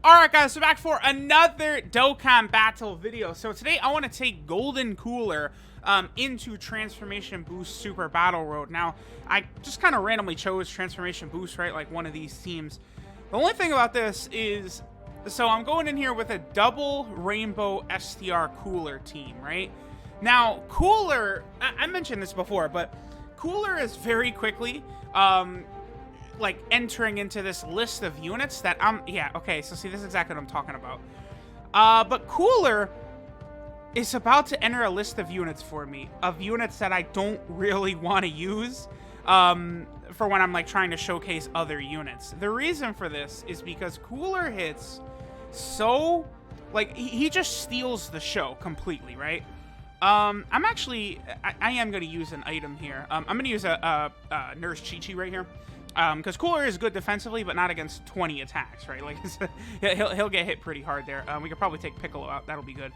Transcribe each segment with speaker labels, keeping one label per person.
Speaker 1: Alright guys, so back for another Dokkan battle video. So today I want to take Golden Cooler into Transformation Boost Super Battle Road. Now, I just kind of randomly chose Transformation Boost, right? Like one of these teams. The only thing about this is, so I'm going in here with a double Rainbow STR Cooler team, right? Now, Cooler, I mentioned this before, but Cooler is very quickly, like entering into this list of units that okay, so see, this is exactly what I'm talking about. But Cooler is about to enter a list of units for me, of units that I don't really want to use for when I'm like trying to showcase other units. The reason for this is because Cooler hits so, like, he just steals the show completely, right? I am going to use an item here. I'm going to use a Nurse Chi-Chi right here. Because Cooler is good defensively, but not against 20 attacks, right? Like, he'll get hit pretty hard there. We could probably take Piccolo out. That'll be good.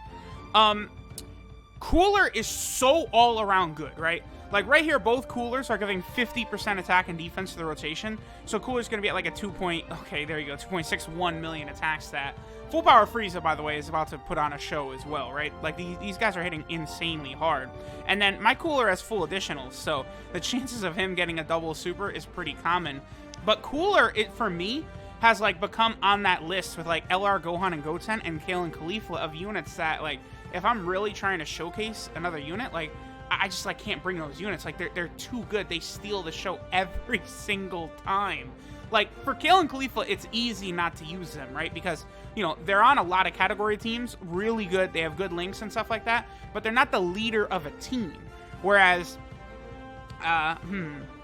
Speaker 1: Cooler is so all-around good, right? Like, right here, both Coolers are giving 50% attack and defense to the rotation. So Cooler's going to be at, like, a 2.61 million attack stat. Full Power Frieza, by the way, is about to put on a show as well, right? Like, these guys are hitting insanely hard. And then my Cooler has full additionals, so the chances of him getting a double super is pretty common. But Cooler, for me, has, like, become on that list with, like, LR Gohan and Goten and Kale and Caulifla of units that, like, if I'm really trying to showcase another unit, like, I just, like, can't bring those units. Like, they're too good. They steal the show every single time. Like, for Kale and Caulifla, it's easy not to use them, right? Because, you know, they're on a lot of category teams, really good. They have good links and stuff like that, but they're not the leader of a team. Whereas,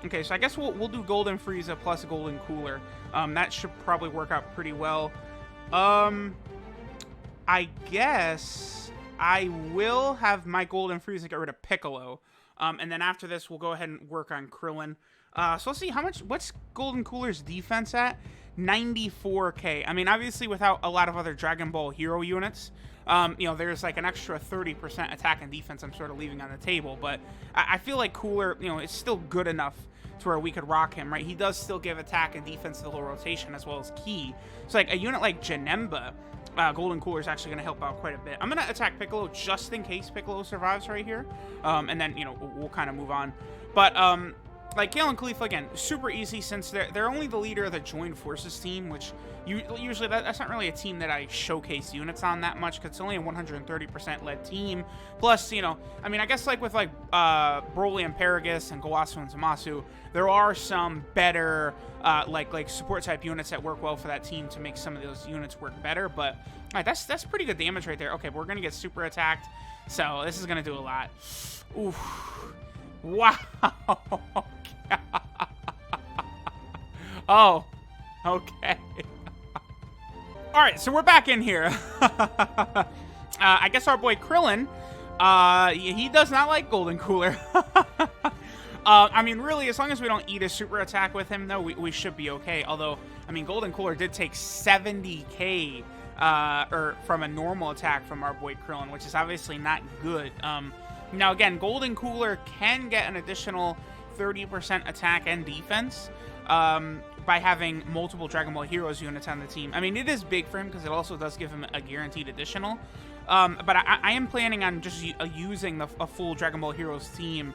Speaker 1: okay, so I guess we'll do Golden Frieza plus Golden Cooler. That should probably work out pretty well. I guess I will have my Golden Frieza get rid of Piccolo. And then after this, we'll go ahead and work on Krillin. So let's see, what's Golden Cooler's defense at? 94k. I mean, obviously without a lot of other Dragon Ball Hero units, you know, there's like an extra 30% attack and defense I'm sort of leaving on the table, but I feel like Cooler, you know, is still good enough to where we could rock him, right? He does still give attack and defense to the whole rotation as well as ki. So like a unit like Janemba, Golden Cooler is actually going to help out quite a bit. I'm going to attack Piccolo just in case Piccolo survives right here, and then, you know, we'll kind of move on. But like Kale and Caulifla, again, super easy since they're only the leader of the Joined Forces team, which usually that's not really a team that I showcase units on that much because it's only a 130% led team. Plus, you know, I mean, I guess like with like Broly and Paragus and Gowasu and Zamasu, there are some better like support type units that work well for that team to make some of those units work better. But that's pretty good damage right there. Okay, but we're gonna get super attacked, so this is gonna do a lot. Oof. Wow. Oh, okay. All right, so we're back in here. I guess our boy Krillin, he does not like Golden Cooler. I mean, really, as long as we don't eat a super attack with him, though, we should be okay. Although, I mean, Golden Cooler did take 70k from a normal attack from our boy Krillin, which is obviously not good. Now, again, Golden Cooler can get an additional 30% attack and defense by having multiple Dragon Ball Heroes units on the team. I mean, it is big for him because it also does give him a guaranteed additional. But I am planning on just using a full Dragon Ball Heroes team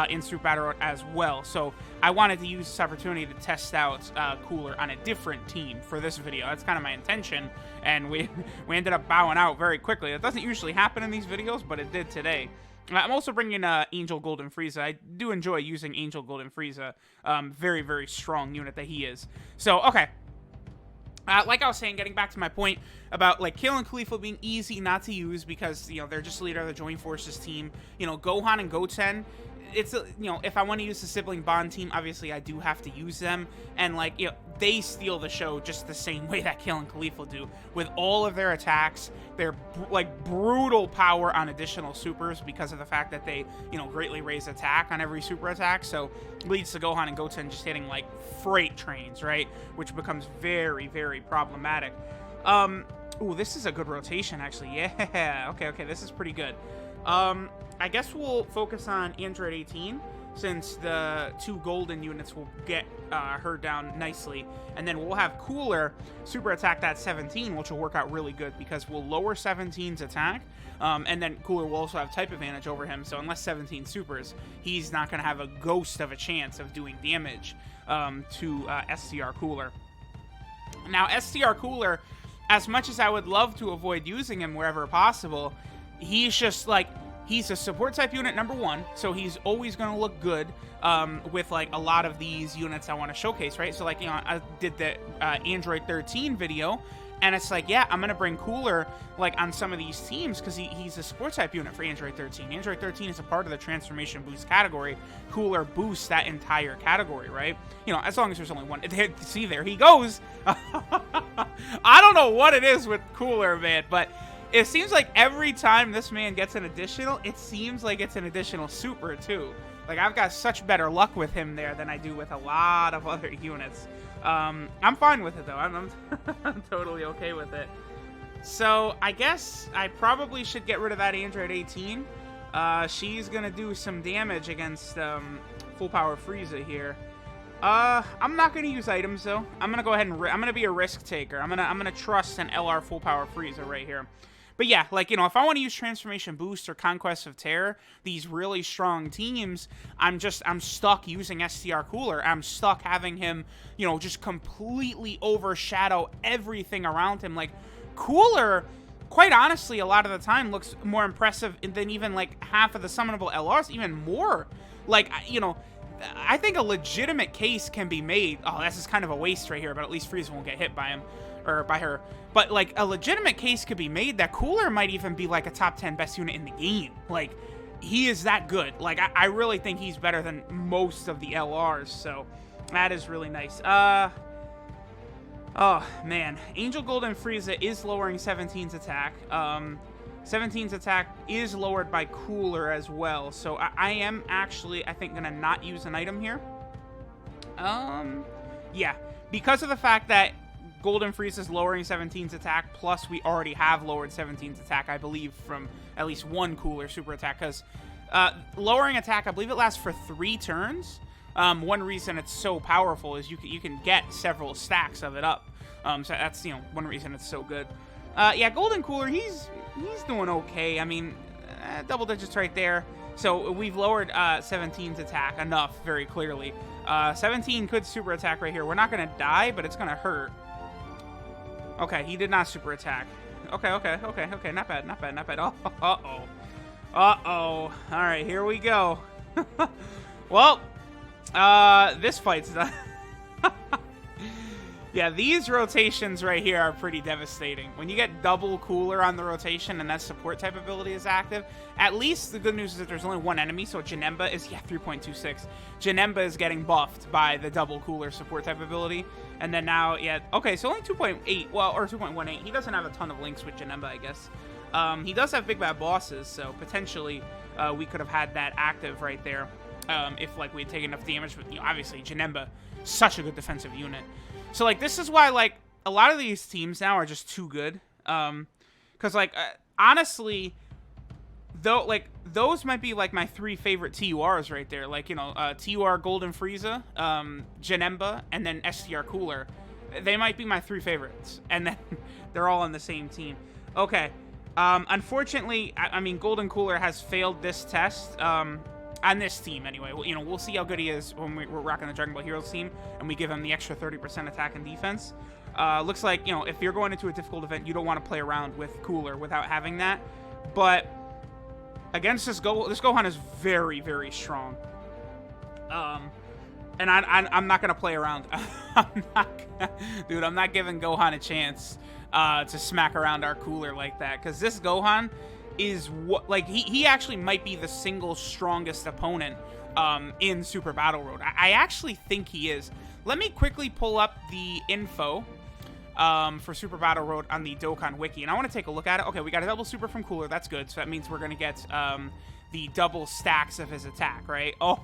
Speaker 1: in Super Battle Road as well. So I wanted to use this opportunity to test out Cooler on a different team for this video. That's kind of my intention, and we ended up bowing out very quickly. It doesn't usually happen in these videos, but it did today. I'm also bringing Angel Golden Frieza. I do enjoy using Angel Golden Frieza. Very, very strong unit that he is. So, okay. Like I was saying, getting back to my point about, like, Kale and Caulifla being easy not to use because, you know, they're just the leader of the Joined Forces team. You know, Gohan and Goten, it's, you know, if I want to use the sibling bond team, obviously I do have to use them. And, like, you know, they steal the show just the same way that Kale and Caulifla do. With all of their attacks, their, like, brutal power on additional supers because of the fact that they, you know, greatly raise attack on every super attack. So, leads to Gohan and Goten just hitting, like, freight trains, right? Which becomes very, very problematic. Ooh, this is a good rotation, actually. Yeah, okay, this is pretty good. I guess we'll focus on Android 18. since the 2 golden units will get her down nicely. And then we'll have Cooler super attack that 17, which will work out really good because we'll lower 17's attack. And then Cooler will also have type advantage over him. So unless 17 supers, he's not going to have a ghost of a chance of doing damage to STR Cooler. Now, STR Cooler, as much as I would love to avoid using him wherever possible, he's just like, he's a support type unit, number 1, so he's always going to look good with like a lot of these units I want to showcase, right? So like, you know, I did the Android 13 video, and it's like, yeah, I'm going to bring Cooler like on some of these teams because he's a support type unit for Android 13. Android 13 is a part of the transformation boost category. Cooler boosts that entire category, right? You know, as long as there's only one. See, there he goes. I don't know what it is with Cooler, man, but it seems like every time this man gets an additional, it seems like it's an additional super, too. Like, I've got such better luck with him there than I do with a lot of other units. I'm fine with it, though. I'm totally okay with it. So, I guess I probably should get rid of that Android 18. She's going to do some damage against full power Frieza here. I'm not going to use items, though. I'm going to go ahead and I'm going to be a risk taker. I'm going to trust an LR full power Frieza right here. But yeah, like, you know, if I want to use Transformation Boost or Conquest of Terror, these really strong teams, I'm stuck using STR Cooler. I'm stuck having him, you know, just completely overshadow everything around him. Like, Cooler, quite honestly, a lot of the time looks more impressive than even, like, half of the summonable LRs, even more. Like, you know, I think a legitimate case can be made. Oh, this is kind of a waste right here, but at least Frieza won't get hit by him. Or by her. But, like, a legitimate case could be made that Cooler might even be, like, a top 10 best unit in the game. Like, he is that good. Like, I really think he's better than most of the LRs, so that is really nice. Oh, man. Angel Golden Frieza is lowering 17's attack. 17's attack is lowered by Cooler as well, so I am actually, I think, gonna not use an item here. Yeah. Because of the fact that Golden Frieza's lowering 17's attack, plus we already have lowered 17's attack, I believe, from at least one Cooler super attack, because lowering attack, I believe it lasts for 3 turns. One reason it's so powerful is you can get several stacks of it up. So that's, you know, one reason it's so good. Yeah, Golden Cooler, he's doing okay. I mean, double digits right there. So we've lowered 17's attack enough, very clearly. 17 could super attack right here. We're not going to die, but it's going to hurt. Okay, he did not super attack. Okay. Not bad. Oh, uh-oh. All right, here we go. Well, this fight's done. Yeah, these rotations right here are pretty devastating. When you get double Cooler on the rotation and that support type ability is active, at least the good news is that there's only one enemy, so Janemba is, 3.26. Janemba is getting buffed by the double Cooler support type ability. And then now, yeah, okay, so only 2.8, well, or 2.18. He doesn't have a ton of links with Janemba, I guess. He does have big bad bosses, so potentially we could have had that active right there if, like, we had taken enough damage. But, you know, obviously, Janemba, such a good defensive unit. So, like, this is why, like, a lot of these teams now are just too good. Because, like, honestly, though, like, those might be, like, my 3 favorite TURs right there. Like, you know, TUR Golden Frieza, Janemba, and then STR Cooler. They might be my 3 favorites. And then they're all on the same team. Okay. Unfortunately, I mean, Golden Cooler has failed this test. On this team, anyway. Well, you know, we'll see how good he is when we're rocking the Dragon Ball Heroes team, and we give him the extra 30% attack and defense. Looks like, you know, if you're going into a difficult event, you don't want to play around with Cooler without having that. But against this Gohan is very, very strong. And I'm not going to play around. Dude, I'm not giving Gohan a chance to smack around our Cooler like that, because this Gohan is what, like, he actually might be the single strongest opponent in Super Battle Road. I actually think he is. Let me quickly pull up the info for Super Battle Road on the Dokkan Wiki, and I want to take a look at it. Okay, we got a double super from Cooler. That's good. So that means we're going to get the double stacks of his attack, right? Oh,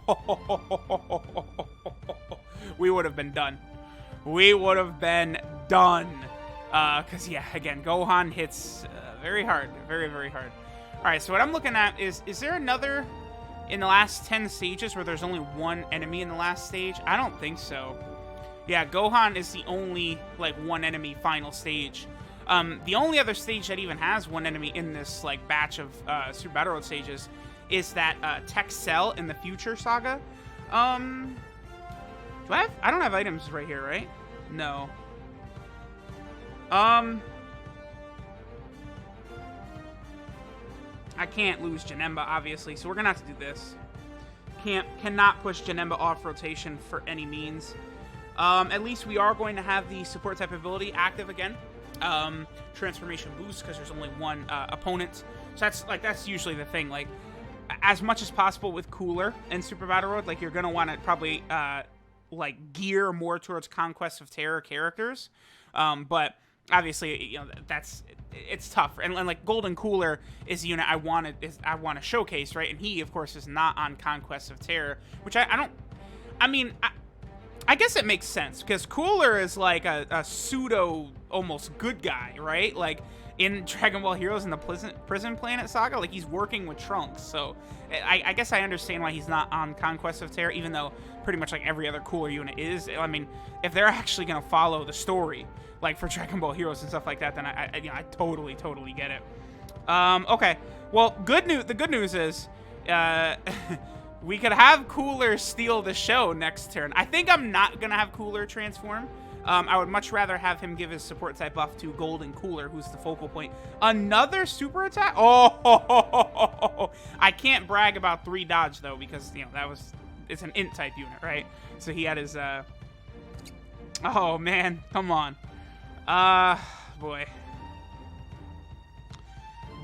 Speaker 1: we would have been done. We would have been done. Because, yeah, again, Gohan hits very hard. Very, very hard. All right, so what I'm looking at is there another in the last 10 stages where there's only one enemy in the last stage? I don't think so. Yeah, Gohan is the only, like, one enemy final stage. The only other stage that even has one enemy in this, like, batch of Super Battle Road stages is that Tech Cell in the Future Saga. Do I have? I don't have items right here, right? No. I can't lose Janemba, obviously, so we're gonna have to do this. Cannot push Janemba off rotation for any means. At least we are going to have the support type ability active again. Transformation boost, because there's only one opponent. So that's usually the thing. Like, as much as possible with Cooler and Super Battle Road, like, you're gonna want to probably like gear more towards Conquest of Terror characters. But obviously, you know, it's tough. And like Golden Cooler is a unit I want to showcase, right? And he, of course, is not on Conquest of Terror, which I guess it makes sense, because Cooler is like a pseudo almost good guy, right? Like in Dragon Ball Heroes in the Prison Planet Saga, like he's working with Trunks. So I guess I understand why he's not on Conquest of Terror, even though pretty much like every other Cooler unit is. I mean, if they're actually gonna follow the story, like for Dragon Ball Heroes and stuff like that, then I totally get it. Okay, well, the good news is we could have Cooler steal the show next turn. I think I'm not gonna have Cooler transform. I would much rather have him give his support type buff to Golden Cooler, who's the focal point. Another super attack? Oh, I can't brag about 3 dodge though, because you know it's an int type unit, right? So he had his oh man, come on. Boy.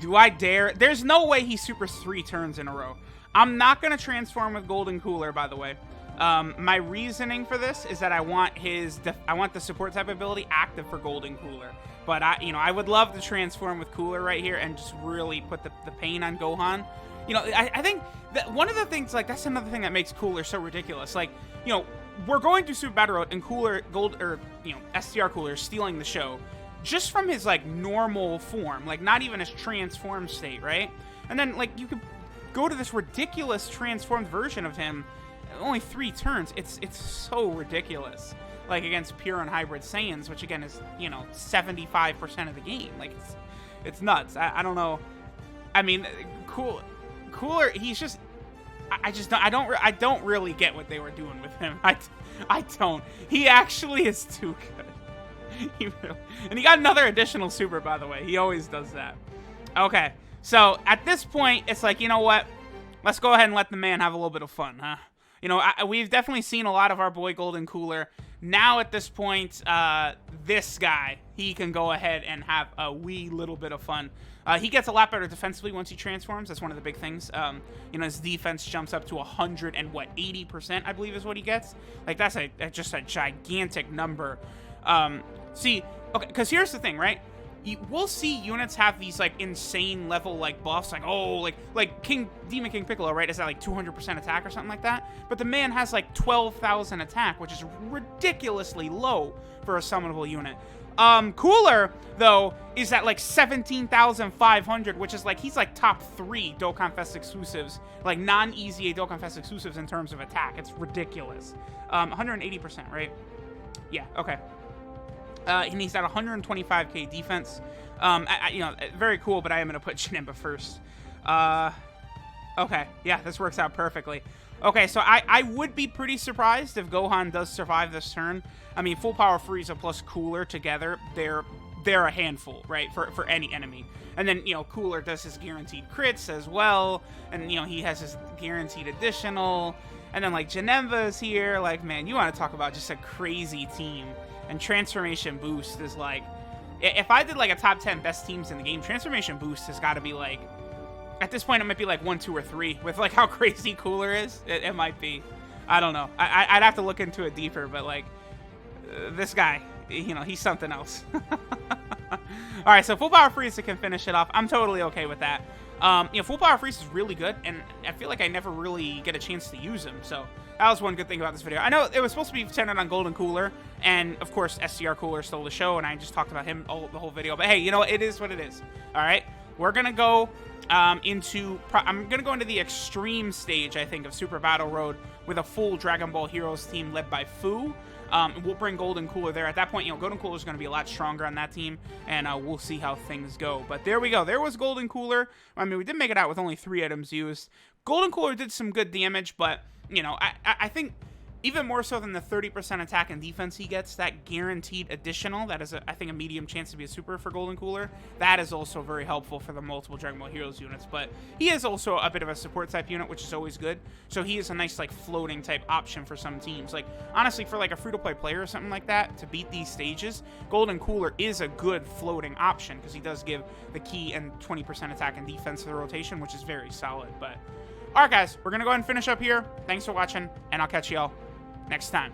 Speaker 1: Do I dare? There's no way he supers 3 turns in a row. I'm not going to transform with Golden Cooler, by the way. My reasoning for this is that I want the support type ability active for Golden Cooler. But I would love to transform with Cooler right here and just really put the pain on Gohan. You know, I think that one of the things, like, that's another thing that makes Cooler so ridiculous. Like, you know, we're going through Super Battle Road and STR Cooler stealing the show just from his, like, normal form, like, not even his transformed state, right? And then, like, you could go to this ridiculous transformed version of him, only 3 turns. It's so ridiculous. Like, against pure and hybrid Saiyans, which again is, you know, 75% of the game. Like, it's nuts. I don't know. I mean, Cooler, he's just, I don't really get what they were doing with him. I don't. He actually is too good. And he got another additional super, by the way. He always does that. Okay. So, at this point, it's like, you know what? Let's go ahead and let the man have a little bit of fun, huh? You know, we've definitely seen a lot of our boy Golden Cooler. Now, at this point, this guy, he can go ahead and have a wee little bit of fun. He gets a lot better defensively once he transforms. That's one of the big things. You know, his defense jumps up to 80%, I believe is what he gets. Like, that's just a gigantic number. See, okay, because here's the thing, right? We'll see units have these, like, insane level, like, buffs, like, oh, like Demon King Piccolo, right, is at, like, 200% attack or something like that, but the man has, like, 12,000 attack, which is ridiculously low for a summonable unit. Cooler, though, is at, like, 17,500, which is, like, he's, like, top 3 Dokkan Fest exclusives, like, non-EZA Dokkan Fest exclusives in terms of attack. It's ridiculous. 180%, right? Yeah, okay. And he's at 125k defense. You know, very cool, but I am going to put Janemba first. Okay, yeah, this works out perfectly. Okay, so I would be pretty surprised if Gohan does survive this turn. I mean, Full Power Frieza plus Cooler together, they're a handful, right, for any enemy. And then, you know, Cooler does his guaranteed crits as well, and, you know, he has his guaranteed additional. And then, like, Janemba's here. Like, man, you want to talk about just a crazy team. And Transformation Boost is, like, if I did, like, a top 10 best teams in the game, Transformation Boost has got to be, like, at this point, it might be, like, 1, 2, or 3. With, like, how crazy Cooler is, it might be. I don't know. I'd have to look into it deeper, but, like, this guy, you know, he's something else. All right, so Full Power Frieza can finish it off. I'm totally okay with that. You know, Full Power Frieza is really good, and I feel like I never really get a chance to use him, so that was one good thing about this video. I know it was supposed to be centered on Golden Cooler, and of course, STR Cooler stole the show, and I just talked about him the whole video, but hey, you know, it is what it is. All right, we're gonna go I'm gonna go into the extreme stage, I think, of Super Battle Road with a full Dragon Ball Heroes team led by Fu. We'll bring Golden Cooler there. At that point, Golden Cooler is going to be a lot stronger on that team, and we'll see how things go. But there we go. There was Golden Cooler. I mean, we did make it out with only 3 items used. Golden Cooler did some good damage, but, I think even more so than the 30% attack and defense he gets, that guaranteed additional, that is, I think, a medium chance to be a super for Golden Cooler. That is also very helpful for the multiple Dragon Ball Heroes units, but he is also a bit of a support type unit, which is always good. So he is a nice, floating type option for some teams. Honestly, for a free-to-play player or something like that, to beat these stages, Golden Cooler is a good floating option, because he does give the key and 20% attack and defense to the rotation, which is very solid. But, alright guys, we're going to go ahead and finish up here. Thanks for watching, and I'll catch y'all next time.